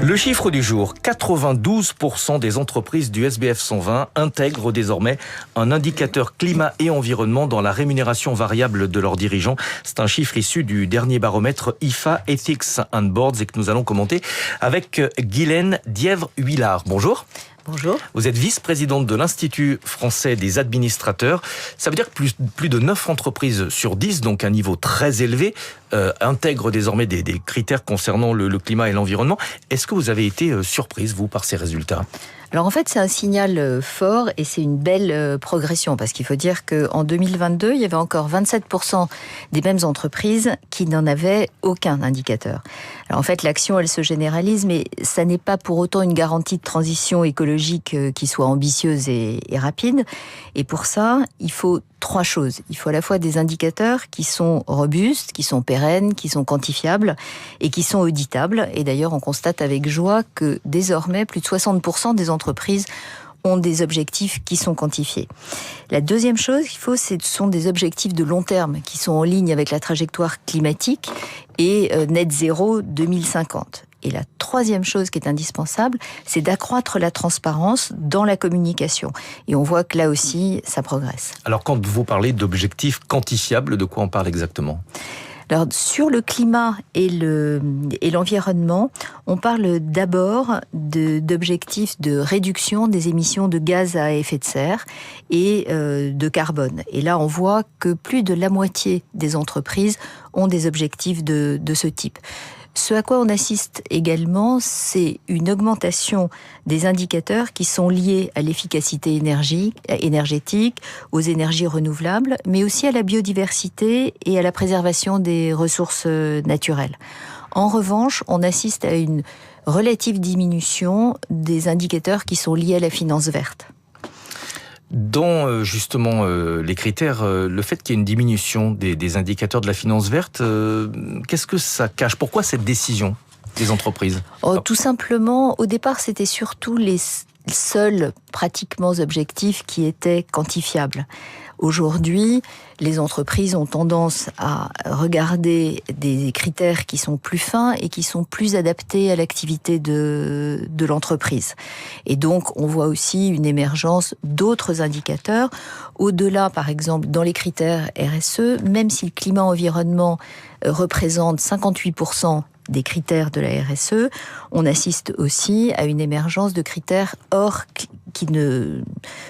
Le chiffre du jour, 92% des entreprises du SBF 120 intègrent désormais un indicateur climat et environnement dans la rémunération variable de leurs dirigeants. C'est un chiffre issu du dernier baromètre IFA Ethics and Boards et que nous allons commenter avec Guylaine Dièvre-Huillard. Bonjour. Bonjour. Vous êtes vice-présidente de l'Institut français des administrateurs. Ça veut dire que plus de 9 entreprises sur 10, donc un niveau très élevé, intègrent désormais des critères concernant le climat et l'environnement. Est-ce que vous avez été surprise, vous, par ces résultats ? Alors en fait, c'est un signal fort et c'est une belle progression parce qu'il faut dire qu'en 2022, il y avait encore 27% des mêmes entreprises qui n'en avaient aucun indicateur. Alors en fait, l'action, elle se généralise, mais ça n'est pas pour autant une garantie de transition écologique qui soit ambitieuse et rapide. Et pour ça, il faut 3 choses. Il faut à la fois des indicateurs qui sont robustes, qui sont pérennes, qui sont quantifiables et qui sont auditables. Et d'ailleurs, on constate avec joie que désormais, plus de 60% des entreprises ont des objectifs qui sont quantifiés. La deuxième chose qu'il faut, ce sont des objectifs de long terme qui sont en ligne avec la trajectoire climatique et net zéro 2050. Et la troisième chose qui est indispensable, c'est d'accroître la transparence dans la communication. Et on voit que là aussi, ça progresse. Alors quand vous parlez d'objectifs quantifiables, de quoi on parle exactement ? Alors, sur le climat et l'environnement, on parle d'abord d'objectifs de réduction des émissions de gaz à effet de serre et de carbone. Et là, on voit que plus de la moitié des entreprises ont des objectifs de ce type. Ce à quoi on assiste également, c'est une augmentation des indicateurs qui sont liés à l'efficacité énergétique, aux énergies renouvelables, mais aussi à la biodiversité et à la préservation des ressources naturelles. En revanche, on assiste à une relative diminution des indicateurs qui sont liés à la finance verte. Dans justement les critères, le fait qu'il y ait une diminution des indicateurs de la finance verte, qu'est-ce que ça cache ? Pourquoi cette décision des entreprises ? Tout simplement, au départ, c'était surtout les seuls pratiquement objectifs qui étaient quantifiables. Aujourd'hui, les entreprises ont tendance à regarder des critères qui sont plus fins et qui sont plus adaptés à l'activité de l'entreprise. Et donc, on voit aussi une émergence d'autres indicateurs. Au-delà, par exemple, dans les critères RSE, même si le climat-environnement représente 58% des critères de la RSE, on assiste aussi à une émergence de critères qui ne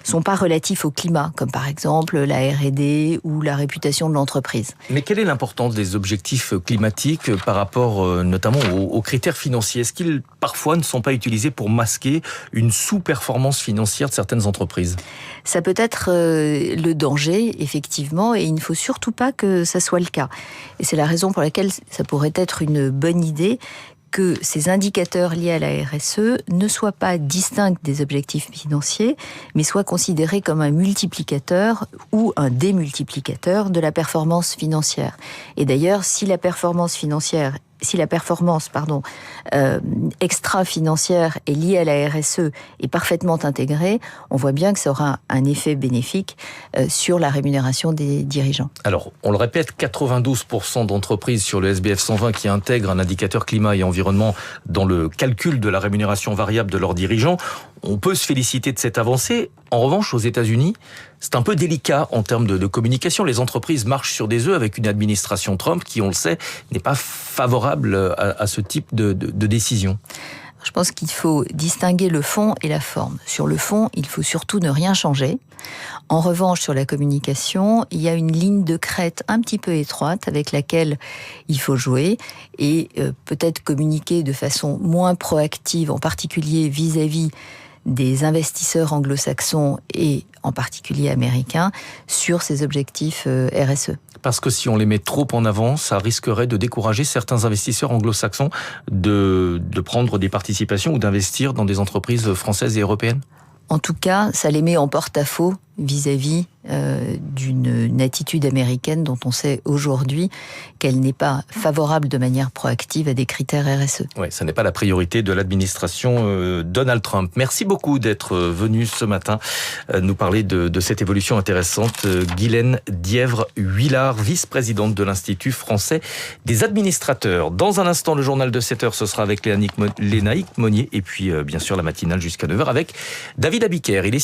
sont pas relatifs au climat, comme par exemple la R&D ou la réputation de l'entreprise. Mais quelle est l'importance des objectifs climatiques par rapport notamment aux critères financiers ? Est-ce qu'ils parfois ne sont pas utilisés pour masquer une sous-performance financière de certaines entreprises ? Ça peut être le danger, effectivement, et il ne faut surtout pas que ça soit le cas. Et c'est la raison pour laquelle ça pourrait être une bonne idée que ces indicateurs liés à la RSE ne soient pas distincts des objectifs financiers, mais soient considérés comme un multiplicateur ou un démultiplicateur de la performance financière. Et d'ailleurs, si la performance extra-financière est liée à la RSE et parfaitement intégrée, on voit bien que ça aura un effet bénéfique sur la rémunération des dirigeants. Alors, on le répète, 92% d'entreprises sur le SBF 120 qui intègrent un indicateur climat et environnement dans le calcul de la rémunération variable de leurs dirigeants. On peut se féliciter de cette avancée. En revanche, aux États-Unis, c'est un peu délicat en termes de communication. Les entreprises marchent sur des œufs avec une administration Trump qui, on le sait, n'est pas favorable à ce type de décision. Je pense qu'il faut distinguer le fond et la forme. Sur le fond, il faut surtout ne rien changer. En revanche, sur la communication, il y a une ligne de crête un petit peu étroite avec laquelle il faut jouer et peut-être communiquer de façon moins proactive, en particulier vis-à-vis des investisseurs anglo-saxons et en particulier américains sur ces objectifs RSE. Parce que si on les met trop en avant, ça risquerait de décourager certains investisseurs anglo-saxons de prendre des participations ou d'investir dans des entreprises françaises et européennes ? En tout cas, ça les met en porte-à-faux vis-à-vis d'une attitude américaine dont on sait aujourd'hui qu'elle n'est pas favorable de manière proactive à des critères RSE. Oui, ça n'est pas la priorité de l'administration Donald Trump. Merci beaucoup d'être venu ce matin nous parler de cette évolution intéressante. Guylaine Dièvre-Huillard, vice-présidente de l'Institut français des administrateurs. Dans un instant, le journal de 7h, ce sera avec Lénaïque Monnier et puis bien sûr la matinale jusqu'à 9h avec David Abiker. Il est